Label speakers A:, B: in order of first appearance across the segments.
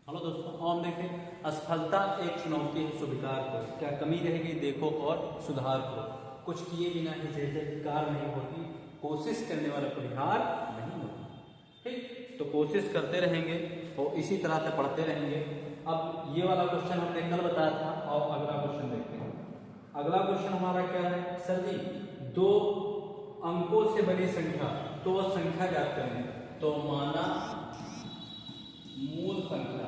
A: Hello दोस्तों, हम देखें असफलता एक चुनौती है स्वीकार करो। क्या कमी रहेगी देखो और सुधार करो। कुछ किए बिना ही जय कार नहीं होती, कोशिश करने वाला कभी हार नहीं होती। ठीक, तो कोशिश करते रहेंगे और इसी तरह से पढ़ते रहेंगे। अब ये वाला क्वेश्चन हमने कल बताया था और अगला क्वेश्चन देखते हैं। अगला क्वेश्चन हमारा क्या है? सर जी, दो अंकों से बनी संख्या, तो वह संख्या ज्ञात करें। तो माना मूल संख्या,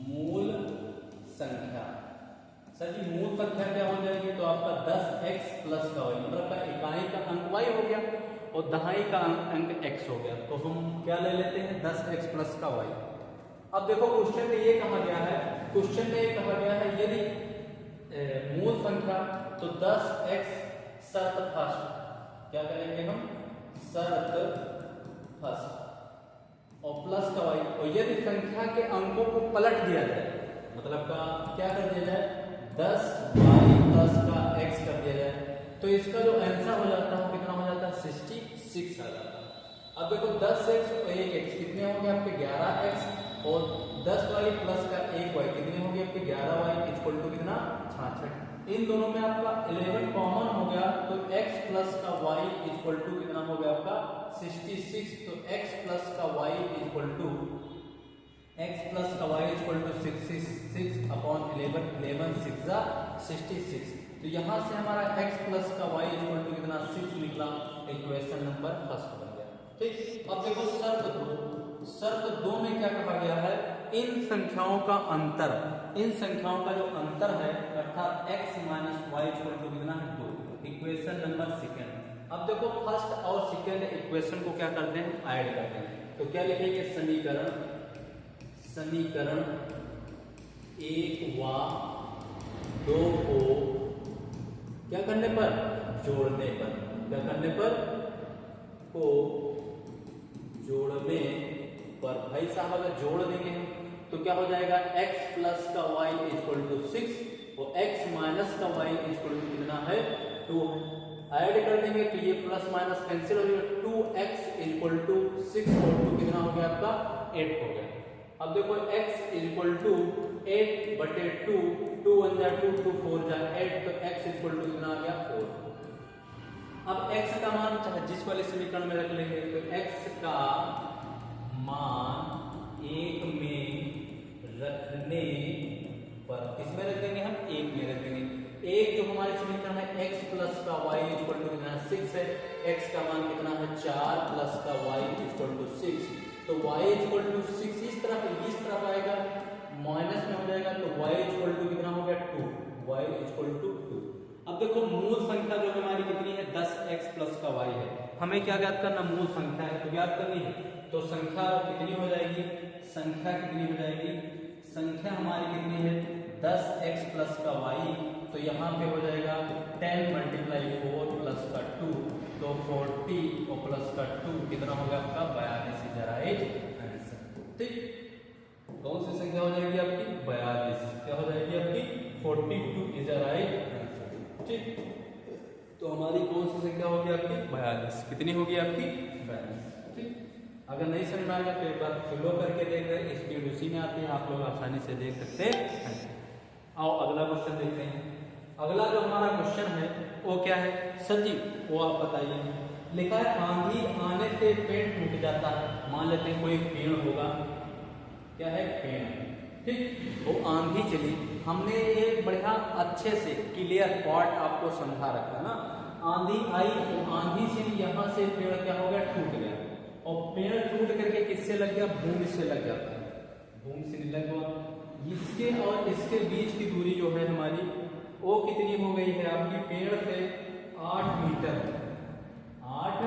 A: मूल संख्या। सर जी, मूल संख्या क्या हो जाएगी? तो आपका 10x प्लस का y, मतलब का इकाई का अंक y हो गया और दहाई का अंक x हो गया। तो हम क्या ले लेते हैं? 10x प्लस का y। अब देखो क्वेश्चन में ये कहा गया है, क्वेश्चन में ये कहा गया है यदि मूल संख्या तो 10x शर्त फर्स्ट, क्या करेंगे हम? शर्त फर्स्ट और प्लस का y। और यदि संख्या के अंकों को पलट दिया जाए, मतलब का क्या कर दिया जाए? 10y प्लस का x कर दिया जाए, तो इसका जो आंसर हो जाता है कितना हो जाता है? 66 आ जाता है। अब देखो 10x और 1x कितने हो गए आपके? 11x और 10y प्लस का 1y कितने हो गए आपके? 11y इक्वल टू कितना? 66। इन दोनों में आपका 11 कॉमन हो गया, तो x प्लस का y इक्वल टू कितना हो गया आपका? 66। तो x प्लस का y इक्वल टू 66 अपॉन 11, 11 6 66। तो यहाँ से हमारा x प्लस का y इक्वल टू कितना? 6 निकला। इक्वेशन नंबर फर्स्ट बन गया। ठीक, अब देखो शर्त दो में क्या कहा गया है? इन संख्याओं का अंतर, इन संख्याओं का जो अंतर है अर्थात x minus y equal to कितना है? 2। Equation number second. अब देखो फर्स्ट और सेकेंड इक्वेशन को क्या करते हैं? ऐड करते हैं। तो क्या लिखेंगे? समीकरण 1 व 2 को क्या करने पर? जोड़ने पर। क्या करने पर? को जोड़ने पर। भाई साहब अगर जोड़ देंगे तो क्या हो जाएगा? x प्लस का y इक्वल टू 6 और x माइनस का y इक्वल टू कितना है? 2 है। ऐड कर देंगे तो ये प्लस माइनस कैंसिल हो जाएगा। 2x इक्वल टू 6 और 2 कितना हो गया आपका? 8 हो गया। अब देखो x इक्वल टू 8 बटे 2, 2 1 जा 2, 2 4 जा 8, तो x इक्वल टू कितना आ गया? 4। अब x का मान चाहे जिस वाले समीकरण में रख लेंगे, तो x का मान 1 में रखने पर, किसमें रख देंगे हम? 1 में रख देंगे। एक जो हमारे समीकरण है x प्लस का y इक्वल टू कितना? 6 है। x का मान कितना है? 4 प्लस का y इक्वल टू 6। तो y इक्वल टू 6 इस तरफ आएगा, माइनस में हो जाएगा, तो y इक्वल टू कितना हो गया? 2। y equal to 2। अब देखो मूल संख्या जो हमारी कितनी है? 10x प्लस का y है। हमें क्या ज्ञात करना? मूल संख्या है तो ज्ञात करनी है। तो संख्या कितनी हो जाएगी? संख्या कितनी हो जाएगी? संख्या हमारी कितनी है? 10x प्लस का y। तो यहाँ पे हो जाएगा 10 मल्टीप्लाई 4 प्लस का 2, तो 40 और प्लस का 2 कितना हो गया आपका? 42 इज राइट आंसर। ठीक, कौन सी संख्या हो जाएगी आपकी? 42। क्या हो जाएगी आपकी? 42 इज राइट आंसर। ठीक, तो हमारी कौन सी संख्या होगी आपकी? 42। कितनी होगी आपकी? 42। ठीक, अगर नहीं समझ में आएगा तो एक बार फ्लो करके देख रहे हैं, स्पीड उसी में आती है, आप लोग आसानी से देख सकते हैं। आओ अगला क्वेश्चन देखते हैं। अगला जो हमारा क्वेश्चन है वो क्या है? सर जी वो आप बताइए। लिखा है आंधी आने से पेड़ टूट जाता है। मान लेते हैं कोई पेड़ होगा, क्या है? पेड़। ठीक, वो आंधी चली, हमने ये बढ़िया अच्छे से क्लियर पॉइंट आपको समझा रखा ना। आंधी आई तो आंधी से यहाँ से पेड़ क्या हो गया? टूट गया। और पेड़ टूट करके किससे लग गया? भूमि से लग जाता है। भूमि से लग गया। इसके और इसके बीच की दूरी जो है हमारी वो कितनी हो गई है आपकी? पेड़ से 8 मीटर, 8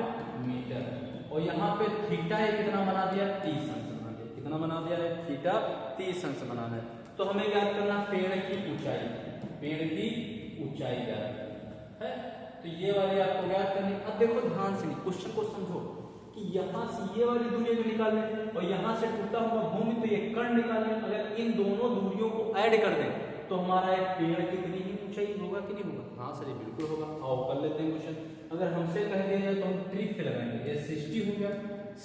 A: मीटर। और यहाँ पे थीटा ये कितना बना दिया? 30 अंश बना दिया। कितना बना दिया है? थीटा 30 अंश बनाना है। तो हमें याद करना पेड़ की ऊंचाई, पेड़ की ऊंचाई क्या है? तो ये वाली आपको याद करनी। अब देखो ध्यान से क्वेश्चन को समझो कि यहाँ से ये वाली दूरी जो निकालने और यहाँ से टूटा हुआ भूमि, तो ये कर्ण निकालने। अगर इन दोनों दूरियों को ऐड कर दें तो हमारा एक पेड़ कितनी ही ऊंचाई होगा कि नहीं होगा? हाँ सर ये बिल्कुल होगा। आओ कर लेते हैं क्वेश्चन। अगर हमसे कह दिया जाए तो हम ट्रिक से लगाएंगे। ये 60 हो गया,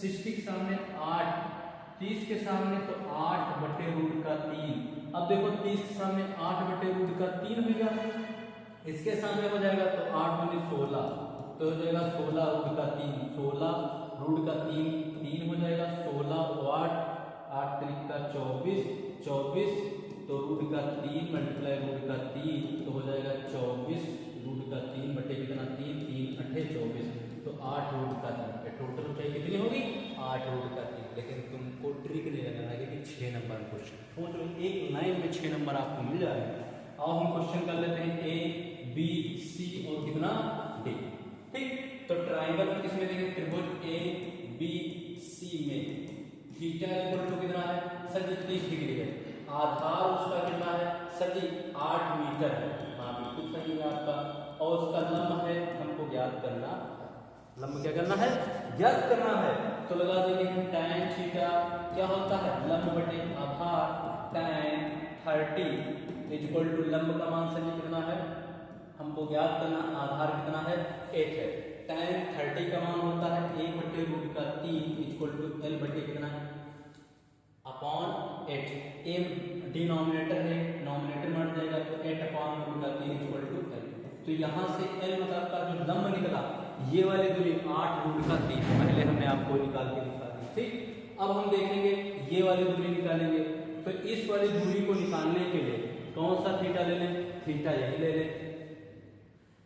A: 60 के सामने 8 30 के सामने तो 8/√3। अब देखो 30 के सामने 8/√3 हो गया, इसके सामने हो जाएगा तो 8 दूनी 16, तो हो जाएगा 16√3, 16√3 3 हो जाएगा, 16 और 8 3 24, 24 तो √3 मल्टीप्लाई √3 तो हो जाएगा 24√3 बटे कितना 3 3 8 24, तो 8√3। टोटल ऊंचाई कितनी होगी 8√3। लेकिन तुमको ट्रिक नहीं लगाना है कि 6 नंबर क्वेश्चन सोचो, एक लाइन में 6 नंबर आपको मिल जाएगा। अब हम क्वेश्चन कर लेते हैं A B C और कितना D। ठीक, तो ट्राइंगल किसमें देंगे, त्रिभुज A B C में थीटा इक्वल टू कितना है सर जी 30 डिग्री है, आधार उसका कितना है सर जी 8 मीटर है। हाँ बिल्कुल सही है आपका, और उसका लंब है हमको ज्ञात करना, लंब क्या करना है ज्ञात करना है। तो लगा देंगे हम tan थीटा क्या होता है लंब बटे आधार, tan 30 इक्वल टू लंब का मान सर जी कितना है हमको ज्ञात करना, आधार कितना है 8 है। tan 30 का मान होता है 1/√3 इक्वल टू l बटे कितना है अपॉन 8। m डिनोमिनेटर है, नोमिनेटर में हट जाएगा तो 8/√3 इक्वल टू l। तो यहाँ से l मतलब का जो लंब निकला ये वाली दूरी 8√3 पहले हमने आपको निकाल के दिखा दी। ठीक, अब हम देखेंगे ये वाली दूरी निकालेंगे, तो इस वाली दूरी को निकालने के लिए कौन सा थीटा ले लें, थीटा यही ले लें,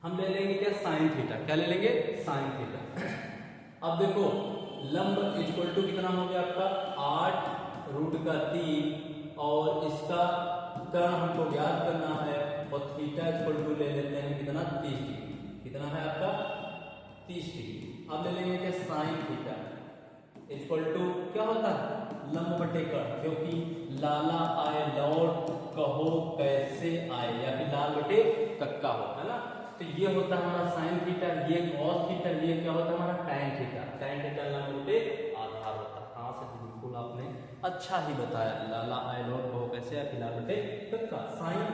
A: हम ले लेंगे क्या साइन थीटा, क्या ले लेंगे साइन थीटा। अब देखो लंब इक्वल टू कितना हो गया आपका 8√3 और इसका कर्ण हमको ज्ञात करना है, और थीटा इक्वल टू ले लेते हैं कितना 30 डिग्री, कितना है आपका 30 डिग्री। अब ले लेंगे क्या साइन थीटा इक्वल टू क्या होता है लंब बटे कर्ण, क्योंकि लाला आए लौट कहो कैसे आए, या फिर लाल बटे कक्का हो, है ना। तो ये होता है हमारा साइन थीटा, ये कॉस थीटा, ये क्या होता है हमारा टैन थीटा। टैन थीटा लंब बटे आधार होता है। हाँ सर बिल्कुल आपने अच्छा ही बताया, लाला आए लौट कहो कैसे, या फिर लाल बटे कक्का। साइन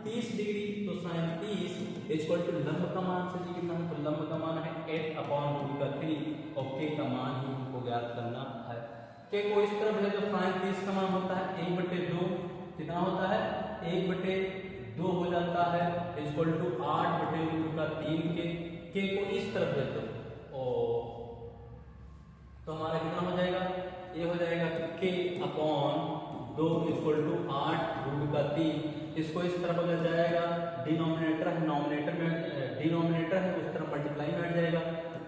A: 30 डिग्री, तो साइन 30 इक्वल टू लंब का मान से कितना है, तो लंब का मान है 8/√3 और के का मान ही हमको ज्ञात करना है। के को इस तरफ है तो साइन 30 का मान होता है 1/2, कितना होता है 1/2 हो जाता है इक्वल टू 8/√3 के को इस तरफ है तो हमारा कितना हो जाएगा, ये हो जाएगा के अपॉन 2 इक्वल टू 8√3। इसको इस तरफ अगर जाएगा डिनोमिनेटर है, नॉमिनेटर में डिनोमिनेटर है उस तरफ मल्टीप्लाई में हट जाएगा,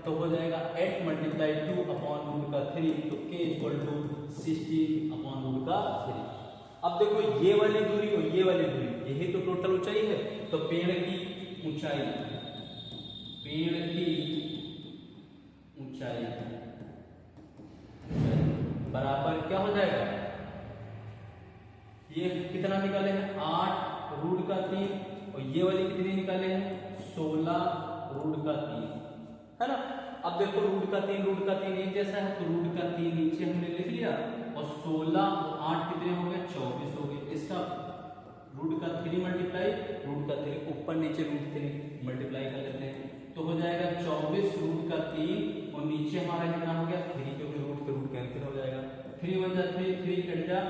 A: तो हो जाएगा 8 मल्टीप्लाई 2/√3, तो k इक्वल टू 16/√3। अब देखो ये वाली दूरी और ये वाली दूरी, यही तो टोटल ऊंचाई है, तो पेड़ की ऊंचाई बराबर क्या हो जाएगा, ये कितना निकाले हैं 8√3 और ये वाली कितनी निकाले हैं 16√3, है ना। अब देखो √3 एक जैसा है, तो √3 नीचे हमने लिख लिया और 16 और 8 कितने हो गए 24 हो गए। इसका √3 मल्टीप्लाई √3 ऊपर नीचे √3 मल्टीप्लाई कर लेते हैं, तो हो जाएगा 24√3 और नीचे हमारा कितना हो गया 3, क्योंकि रूट के रूट कैंसिल हो जाएगा, 3 1 जा 3 कट जा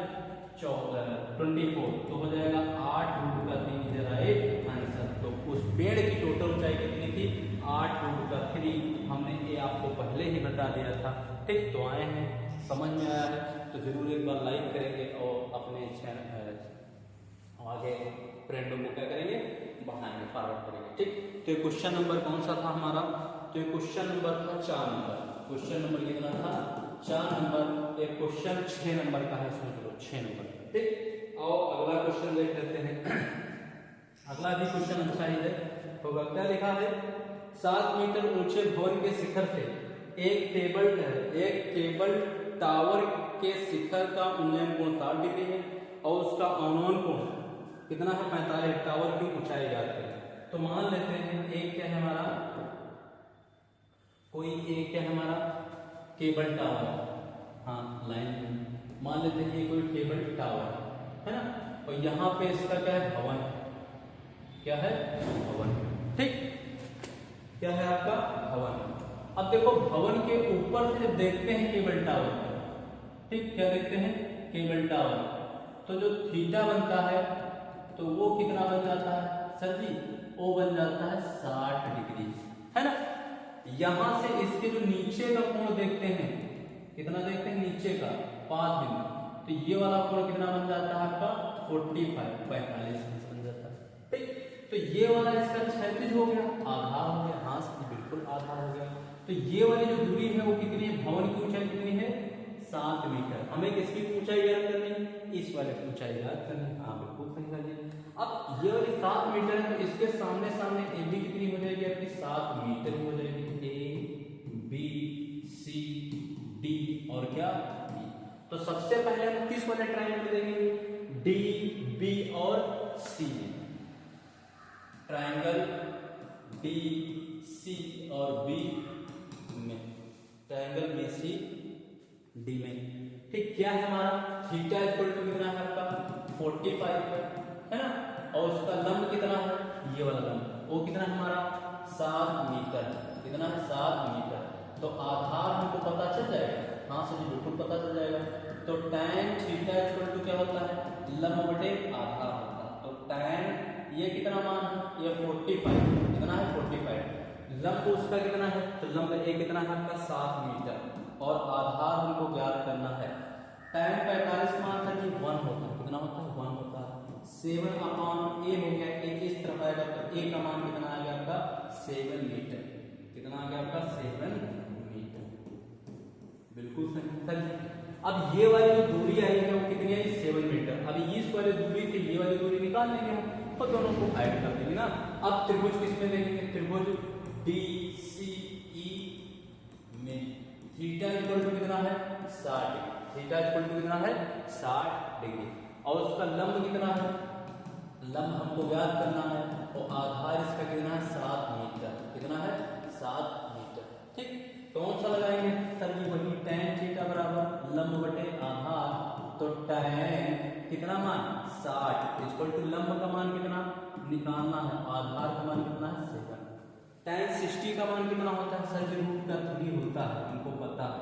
A: 24, तो हो जाएगा 8√3 इधर आए आंसर। तो उस पेड़ की टोटल ऊंचाई कितनी थी 8√3, हमने ये आपको पहले ही बता दिया था। ठीक, तो आए हैं समझ में आया है तो जरूर एक बार लाइक करेंगे और अपने चैनल आगे फ्रेंडों को क्या करेंगे बढ़ाएंगे, फॉरवर्ड करेंगे। ठीक, तो क्वेश्चन नंबर कौन सा था हमारा, तो क्वेश्चन नंबर था 4 नंबर। क्वेश्चन नंबर कितना था 4 नंबर। एक क्वेश्चन 6 नंबर का है, समझ लो 6 नंबर। ठीक, और अगला क्वेश्चन देख लेते हैं। अगला भी क्वेश्चन अच्छा ही है, होगा क्या लिखा है 7 मीटर ऊंचे भवन के शिखर से एक टेबल टावर के शिखर का उन्नयन कोण 60 डिग्री है और उसका अवनयन कोण कितना है 45। टावर की ऊंचाई ज्ञात करें। तो मान लेते हैं एक क्या है हमारा, कोई एक क्या है हमारा केबल टावर, हाँ लाइन मान लेते हैं ये कोई केबल टावर है ना, और यहाँ पे इसका क्या है भवन, क्या है भवन। ठीक, क्या है आपका भवन। अब देखो भवन के ऊपर से जब देखते हैं केबल टावर ठीक, क्या देखते हैं, केबल टावर। तो जो थीटा बनता है तो वो कितना बन जाता है सर जी, वो बन जाता है 60 डिग्री, है ना। यहां से इसके जो नीचे का कोण देखते हैं, कितना देखते हैं नीचे का 5 डिग्री, तो ये वाला कोण कितना बन जाता है आपका 45 बन जाता है। ठीक, तो ये वाला इसका क्षैतिज हो गया, आधार हो गया, हाँ बिल्कुल आधार हो गया। तो ये वाली जो दूरी है वो कितनी है, भवन की ऊंचाई कितनी है 7 मीटर। हमें किसकी ऊंचाई ज्ञात करनी, इस वाले की ऊंचाई ज्ञात करनी, हाँ बिल्कुल सही है जी। अब ये वाली 7 मीटर है तो इसके सामने सामने ए बी कितनी हो जाएगी आपकी 7 मीटर हो जाएगी, ए बी सी डी और क्या बी। तो सबसे पहले हम किस वाले ट्रायंगल देंगे, डी बी और सी में, ट्रायंगल डी सी और बी में, ट्रायंगल बी सी डी में। ठीक, क्या है हमारा थीटा इक्वल टू कितना है आपका 45 है ना, और उसका लंब कितना है, ये वाला लंब वो कितना है हमारा 7 मीटर, कितना है 7 मीटर। तो आधार हमको पता चल जाएगा, हाँ सर जी बिल्कुल पता चल जाएगा। तो tan थीटा इक्वल टू क्या होता है, लंब बटे आधार होता है। तो tan ये कितना मान है, ये 45, कितना है 45, लंब उसका कितना है, तो लंब ए कितना है आपका 7 मीटर, और आधार हमको ज्ञात करना है। tan 45 मान था कि 1 होता है, कितना होता है 1 होता है, 7 अपॉन ए हो गया, ए इस तरफ आएगा तो ए का मान कितना आ गया आपका 7 मीटर, कितना आ गया आपका 7 मीटर, बिल्कुल सही। अब ये वाली जो दूरी आई है वो कितनी है 7 मीटर। अभी इस वाली दूरी से ये वाली दूरी निकाल लेंगे हम और दोनों को ऐड कर देंगे ना। अब त्रिभुज किसमें देंगे, त्रिभुज डी सी ई में थीटा इक्वल टू कितना है 60 डिग्री, थीटा इक्वल टू कितना है 60 डिग्री, और उसका लंब कितना है, लंब हमको ज्ञात करना है, और आधार इसका कितना है 7 मीटर, कितना है 7 मीटर। ठीक, कौन सा लगाएंगे सर जी, वही tan थीटा बराबर लंब बटे आधार, तो tan कितना मान 60 इक्वल टू लंब का मान कितना निकालना है, आधार का मान कितना है 7, tan 60 का मान कितना होता है सर जी, रूट का 3 होता है, हमको पता है,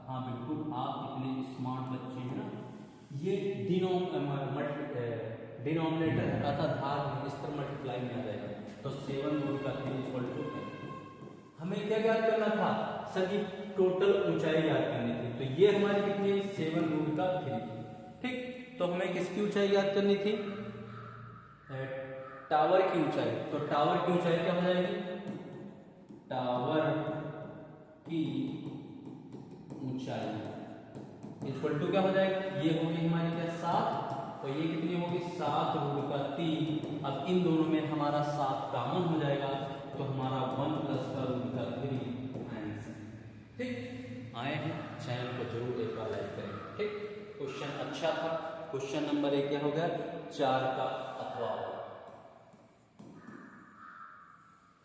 A: हाँ बिल्कुल आप इतने स्मार्ट बच्चे हैं ना। ये डिनोमिनेटर हटाता धार में इस पर मल्टीप्लाई में आ जाएगा, तो 7 रूट का 3 इक्वल टू, हमें क्या ज्ञात करना था सर जी, टोटल ऊंचाई ज्ञात करनी थी। तो ये हमारी कितनी है 7 रूट का 3। ठीक, तो हमें किसकी ऊंचाई ज्ञात करनी थी, टावर की ऊंचाई। तो टावर की ऊंचाई क्या हो जाएगी, टावर की ऊंचाई इक्वल टू क्या हो जाएगा, ये होगी हमारी क्या 7, तो ये कितनी होगी 7 रूट का 3। अब इन दोनों में हमारा 7 कॉमन हो जाएगा, तो हमारा 1 प्लस का रूट का 3 आंसर। ठीक, आए हैं, चैनल को जरूर एक बार लाइक करें। ठीक, क्वेश्चन अच्छा था, क्वेश्चन नंबर 1 क्या हो गया 4 का अथवा।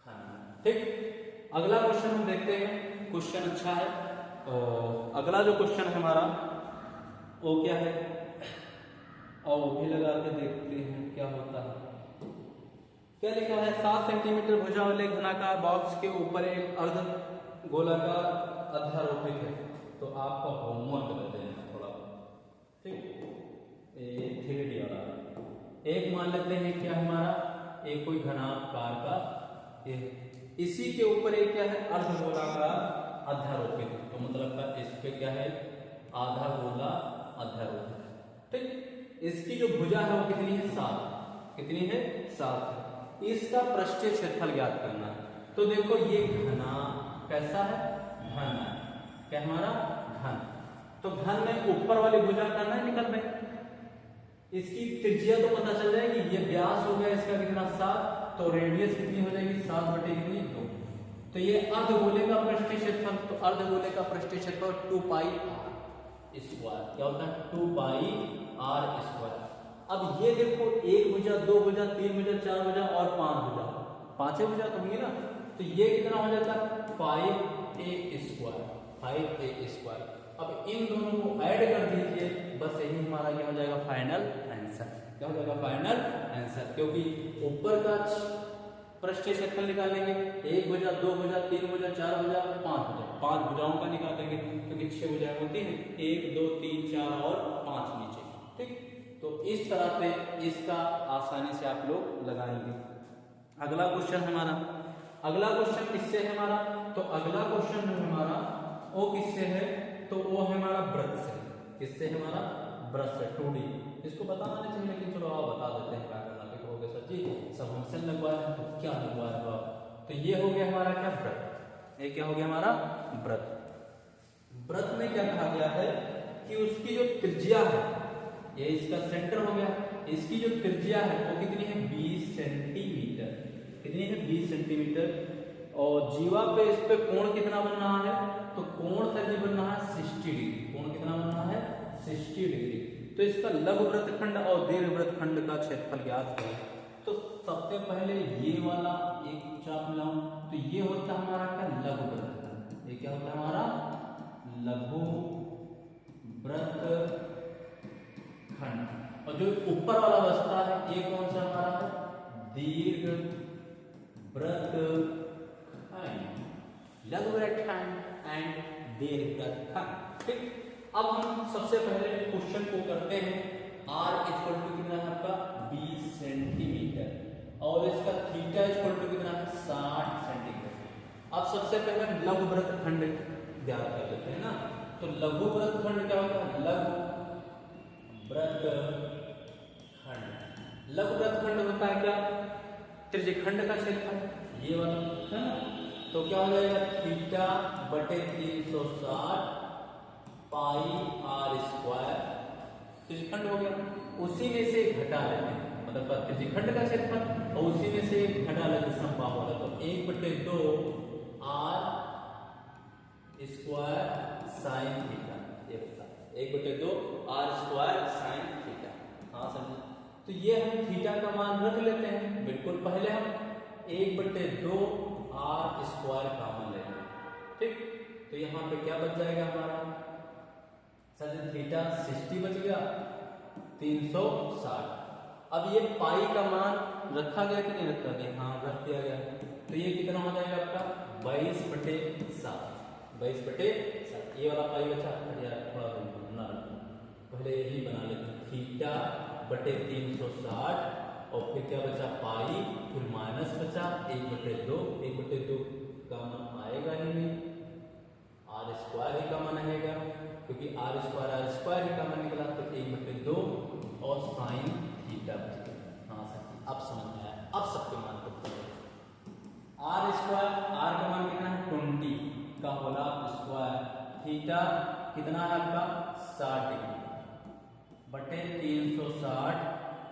A: हाँ ठीक, अगला क्वेश्चन हम देखते हैं, क्वेश्चन अच्छा है। और अगला जो क्वेश्चन है हमारा वो क्या है, और वो भी लगा के देखते हैं क्या होता है। क्या लिखा है, 7 सेंटीमीटर भुजा वाले घनाकार बॉक्स के ऊपर एक अर्ध गोलाकार अध्यारोपित है। तो आपका होमवर्क करते हैं थोड़ा, ठीक, 3D वाला। एक मान लेते हैं क्या हमारा, एक कोई घनाकार का इसी के ऊपर एक क्या है अर्ध गोलाकार अध्यारोपित, तो मतलब का इस पे क्या है आधा गोला अध्यारोपित। ठीक, इसकी जो भुजा है वो कितनी है 7, कितनी है 7। इसका पृष्ठीय क्षेत्रफल ज्ञात करना है। तो देखो ये घना कैसा है, घन है, क्या हमारा घन। तो घन में ऊपर वाली भुजा का ना निकल रहे, इसकी त्रिज्या तो पता चल जाएगी, ये व्यास हो गया इसका कितना 7, तो रेडियस कितनी हो जाएगी 7 बटे कितनी 2। तो ये अर्धगोले का पृष्ठीय क्षेत्रफल, तो अर्धगोले का पृष्ठीय क्षेत्रफल 2 पाई r स्क्वायर, क्या होता है 2 पाई r स्क्वायर। अब ये देखो एक भुजा, दो भुजा, तीन भुजा, चार भुजा और 5 भुजा, 5 भुजा तो होंगी ना, तो ये कितना हो जाता है 5a स्क्वायर, 5a स्क्वायर। अब इन दोनों को ऐड कर दीजिए, बस यही हमारा क्या हो जाएगा, फाइनल आंसर। क्या हो जाएगा, फाइनल आंसर। क्योंकि ऊपर का पृष्ठीय क्षेत्रफल निकालेंगे, 1 भुजा, 2 भुजा, 3 भुजा, 4 भुजा, 5 भुजा, 5 भुजाओं का निकालेंगे क्योंकि 6 भुजाएं होती हैं, 1 2 3 4 और 5 नीचे। ठीक, तो इस तरह से इसका आसानी से आप लोग लगाएंगे। अगला क्वेश्चन किससे है हमारा? तो अगला क्वेश्चन है हमारा वो किससे है? तो वो है हमारा वृत्त से। किससे है हमारा? वृत्त से, 2D। इसको बताना नहीं चाहिए लेकिन चलो आप बता देते हैं, क्या करना कहोगे सर जी सब हमसे लगवाया है तो क्या लगवाया है? तो ये हो गया हमारा क्या? वृत्त। ये क्या हो गया हमारा? वृत्त। वृत्त में क्या कहा गया है कि उसकी जो त्रिज्या है, ये इसका सेंटर हो गया, इसकी जो त्रिज्या है वो कितनी है? 20 सेंटीमीटर। कितनी है? 20 सेंटीमीटर। और जीवा पे इस पे कोण कितना बन रहा है? तो कोण सर जी बन रहा है 60 डिग्री। कोण कितना बन रहा है? 60 डिग्री। तो इसका लघु वृत्तखंड और दीर्घ वृत्तखंड का क्षेत्रफल ज्ञात करें। तो सबसे पहले ये वाला एक चाप मिलाऊं तो ये होता है हमारा क्या? लघु वृत्तखंड। ये क्या होता है हमारा? लघु वृत्तखंड। और जो ऊपर वाला बचता है ये कौन सा हमारा है? दीर्घ वृत्तखंड। लघु वृत्तखंड एंड दीर्घ वृत्तखंड। ठीक, अब हम सबसे पहले क्वेश्चन को करते हैं। r इक्वल टू कितना है आपका? 20 सेंटीमीटर और इसका थीटा इक्वल टू कितना है? 60 सेंटीमीटर। अब सबसे पहले हम लघु वृत्तखंड ज्ञात कर लेते हैं ना। तो लघु वृत्तखंड क्या होता है? लघु वृत्तखंड। लघु वृत्तखंड होता है क्या? त्रिज्यखंड का क्षेत्रफल, ये वाला है ना। तो क्या हो जाएगा? थीटा बटे 360 पाई r स्क्वायर। त्रिज्यखंड हो गया, उसी में से घटा लेते हैं, मतलब त्रिज्यखंड का क्षेत्रफल और उसी में से घटा लेते समबाहु वाला। तो 1/2 r स्क्वायर साइन थीटा। ये बता 1/2 r स्क्वायर साइन थीटा। हाँ समझे? तो ये हम थीटा का मान रख लेते हैं। बिल्कुल पहले हम 1/2 r स्क्वायर कॉमन ले लेंगे। ठीक, तो यहाँ पे क्या बच जाएगा हमारा? सर थीटा 60 बच गया, 360। अब ये पाई का मान रखा गया कि नहीं रखा गया? हाँ रख दिया गया। तो ये कितना हो जाएगा आपका? 22/7। 22/7। ये वाला पाई बचा, थोड़ा ना पहले यही बना लेते हैं। थीटा बटे 360 और फिर क्या बचा? पाई, फिर माइनस बचा 1/2। 1/2 का मान आएगा ही नहीं, r स्क्वायर ही का मान आएगा क्योंकि r स्क्वायर ही का मान निकला। तो 1/2 और साइन थीटा बच गया। हाँ सर अब समझ में आया। अब सबके मान को r स्क्वायर, r का मान कितना है? 20 का होल स्क्वायर। थीटा कितना है आपका? 60 डिग्री बटे 360।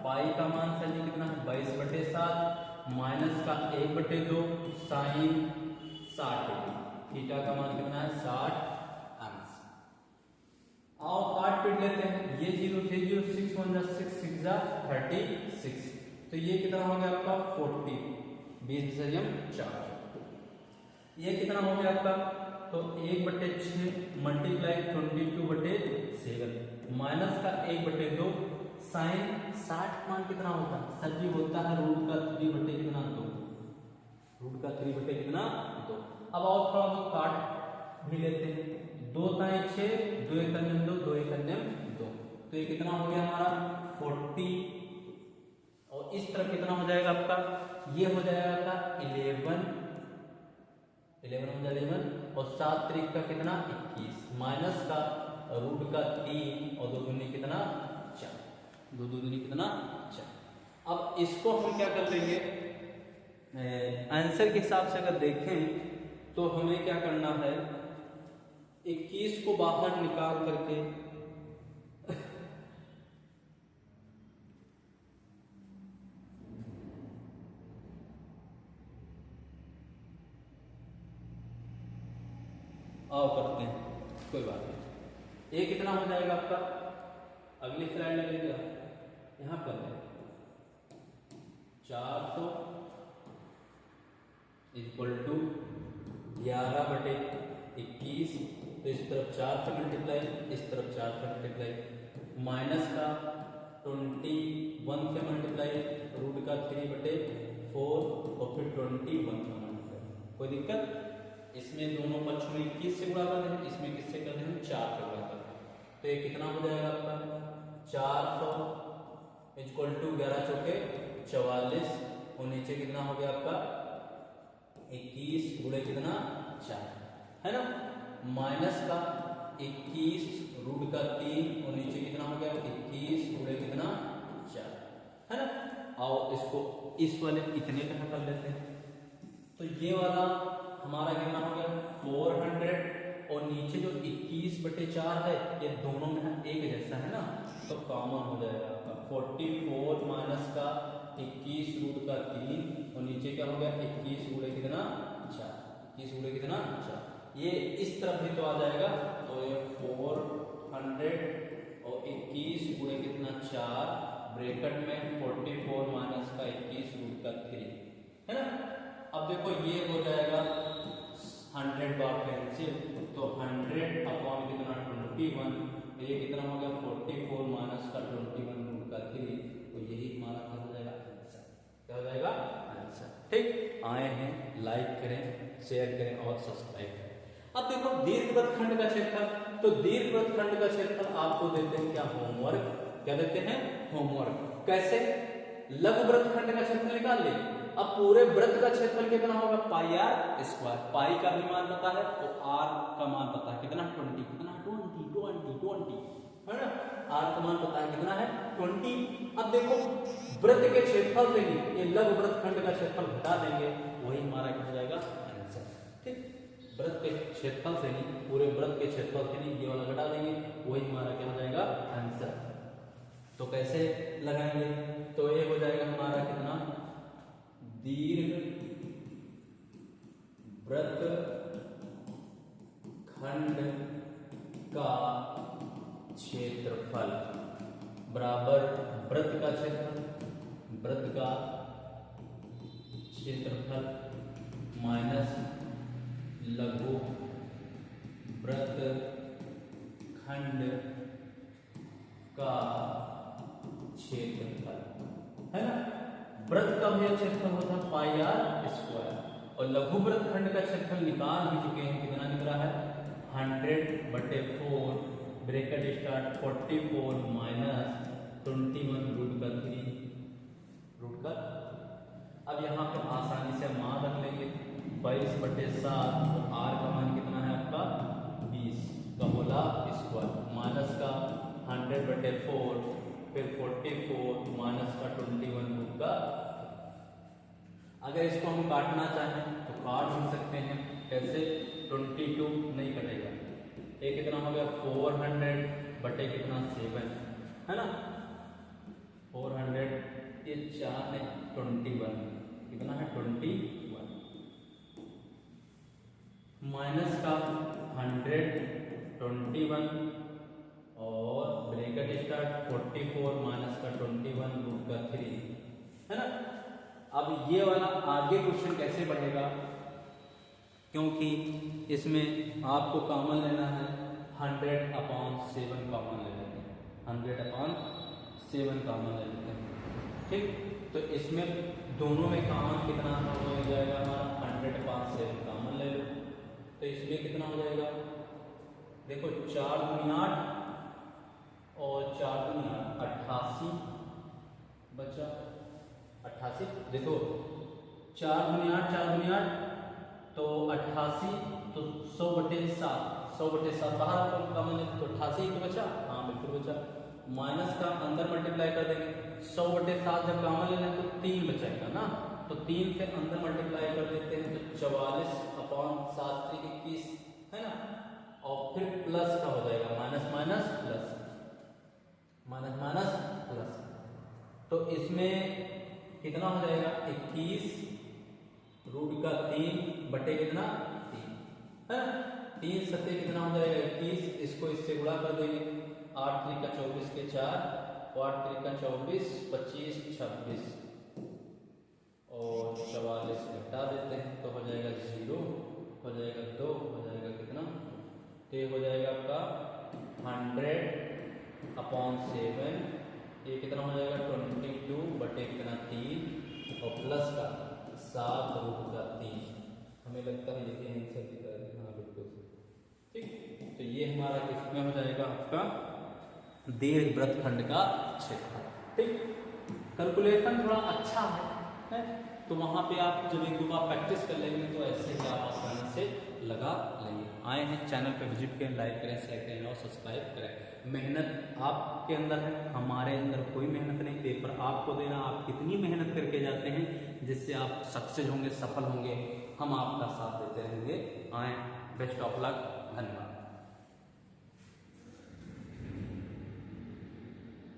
A: पाई का मान सर जी कितना है? 22/7 माइनस का 1/2 साइन 60 डिग्री। थीटा का मान कितना है? 60 अंश। आओ काट पीट लेते हैं। ये 0 थे 0, 6 1 6 6 36। तो ये कितना हो गया आपका? 40। 20 से 4। ये कितना हो गया आपका? तो 1/6 मल्टीप्लाई 22/7 माइनस का 1/2 साइन 60 मान कितना होता है? सर जी होता है रूट का 3/2। रूट का 3/2। अब और थोड़ा बहुत काट भी लेते हैं। 2 ताई 6, 2 एकन्यम 2, 2 एकन्यम 2। तो ये कितना हो गया हमारा? 40। और इस तरफ कितना हो जाएगा आपका? ये हो जाएगा 11 हो जाएगा 11 और 7 3 का कितना? 21 माइनस का रूट का 3 और 2 दूनी कितना? 4। 2 दूनी कितना? 4। अब इसको हम क्या कर लेंगे? आंसर के हिसाब से अगर देखें तो हमें क्या करना है? 21 को बाहर निकाल करके आओ करते हैं, कोई बात नहीं। ये कितना हो जाएगा आपका? अगली स्लाइड लगेगा, यहाँ पर 400 इक्वल टू 11/21। तो इस तरफ 4 से मल्टीप्लाई, इस तरफ 4 से मल्टीप्लाई, माइनस का 21 से मल्टीप्लाई, रूट का 3/5 4 और फिर 21 कॉमन है, कोई दिक्कत? इसमें दोनों पक्षों में 21 से गुणा कर दें, इसमें किससे कर दें? 4 से गुणा कर दें। तो ये कितना हो जाएगा आपका? 400 इक्वल टू 11 चौके 44 और नीचे कितना हो गया आपका? 21 गुणे कितना? 4 है ना, माइनस का 21 रूट का 3 और नीचे कितना हो गया? 21 गुणे कितना? 4 है ना। आओ इसको इस वाले इतने पे हटा लेते हैं, तो ये वाला हमारा कितना हो गया? 400 और नीचे जो 21/4 है ये दोनों में एक जैसा है ना, तो कॉमन हो जाएगा आपका 44 माइनस का 21 रूट का 3 और नीचे क्या हो गया? 21 गुणे कितना? 4, 21 गुणे कितना? 4। ये इस तरफ भी तो आ जाएगा, तो ये 400 और 21 गुणे कितना? 4 ब्रैकेट में 44 माइनस का 21 रूट का 3 है ना। अब देखो ये हो जाएगा 100 बार कैंसिल, तो 100 अपॉन कितना? 21, ये कितना हो गया? 44 माइनस का 21 रूट का 3, तो यही हमारा क्या हो जाएगा? आंसर। क्या हो जाएगा? आंसर। ठीक, आए हैं लाइक करें, शेयर करें और सब्सक्राइब करें। अब देखो दीर्घवृत्तखंड का क्षेत्रफल, तो दीर्घवृत्तखंड का क्षेत्रफल आपको देते हैं क्या? होमवर्क। क्या देते हैं? होमवर्क। कैसे? लघुवृत्तखंड का क्षेत्रफल निकाल ले। अब पूरे वृत्त का क्षेत्रफल कितना होगा? पाई आर स्क्वायर। पाई का भी मान पता है और आर का मान पता है कितना? 20। कितना? 20 है ना। आर का मान पता है कितना है? 20। अब देखो वृत्त के क्षेत्रफल से ही ये लघुवृत्तखंड का क्षेत्रफल घटा देंगे, वही हमारा क्या हो जाएगा? आंसर। ठीक, वृत्त के क्षेत्रफल से नहीं, पूरे वृत्त के क्षेत्रफल से नहीं, ये वाला घटा देंगे, वही हमारा क्या हो जाएगा? आंसर। तो कैसे लगाएंगे? तो ये हो जाएगा हमारा कितना? दीर्घ वृत्त खंड का क्षेत्रफल बराबर वृत्त का क्षेत्रफल माइनस लघु वृत्त खंड का क्षेत्रफल है ना। वृत्त का भी क्षेत्रफल होता है पाई आर स्क्वायर और लघु वृत्त खंड का क्षेत्रफल निकाल भी चुके हैं, कितना निकला है? 100/4 ब्रैकेट स्टार्ट 44 माइनस 21 रूट का 3 रूट का। अब यहाँ पे आसानी से मान रख लेंगे 22/7 और आर का मान कितना है आपका? 20 का होला स्क्वायर माइनस का 100/4 फिर 44 माइनस का 21 रूट का। अगर इसको हम काटना चाहें तो काट भी सकते हैं। कैसे? 22 नहीं कटेगा, ये कितना हो गया? 400 कितना? 7 है ना। 400 ये 4 है 21 कितना है? 21 माइनस का 121 और ब्रैकेट स्टार्ट 44 माइनस का 21 रूट का 3 है ना। अब ये वाला आगे क्वेश्चन कैसे बढ़ेगा? क्योंकि इसमें आपको कॉमन लेना है 100/7 कॉमन ले लेते हैं, 100/7 कॉमन ले लेते हैं। ठीक, तो इसमें दोनों में कॉमन कितना हो जाएगा हमारा? 100/7 कॉमन ले लो, तो इसमें कितना हो जाएगा? देखो 4 दूनी 8 और 4 दूनी 88 बचा 88। देखो 4 दूनी 8 4 दूनी 8 तो 88, तो 100/7 100/7 बाहर कॉमन है तो 88 तो बचा। हाँ बिल्कुल बचा। माइनस का अंदर मल्टीप्लाई कर देंगे, 100/7 जब कॉमन ले लें तो 3 बचेगा ना, तो 3 से अंदर मल्टीप्लाई कर देते हैं तो 44/7 21 है ना। और फिर प्लस का हो जाएगा minus minus plus, minus minus plus, तो इसमें कितना हो जाएगा? 21 रूट का 3 बटे कितना? 3 है ना। 3 सत्ते कितना हो जाएगा? 21। इसको इससे गुणा कर देंगे, 8 3 का 24 के 4 और 8 3 का 24 25 26 और 44 घटा देते हैं तो हो जाएगा 0, हो जाएगा 2, हो जाएगा कितना? तो ये हो जाएगा आपका 100/7, ये कितना हो जाएगा? 22 बटे कितना? 3 और प्लस का 7√3। हमें लगता है ये आंसर दिखा है, हाँ बिल्कुल ठीक। तो ये हमारा किसमें हो जाएगा आपका दीर्घ वृत्तखंड का क्षेत्र, ठीक। कैलकुलेशन थोड़ा अच्छा है तो वहां पे आप जब एक दो बार प्रैक्टिस कर लेंगे तो ऐसे ही आप आसानी से लगा लेंगे। आए हैं चैनल पे विजिट करें, लाइक करें, शेयर करें और सब्सक्राइब करें। मेहनत आपके अंदर है, हमारे अंदर कोई मेहनत नहीं, पेपर आपको देना। आप कितनी मेहनत करके जाते हैं जिससे आप सक्सेस होंगे, सफल होंगे, हम आपका साथ देते रहेंगे। आए, बेस्ट ऑफ लक, धन्यवाद।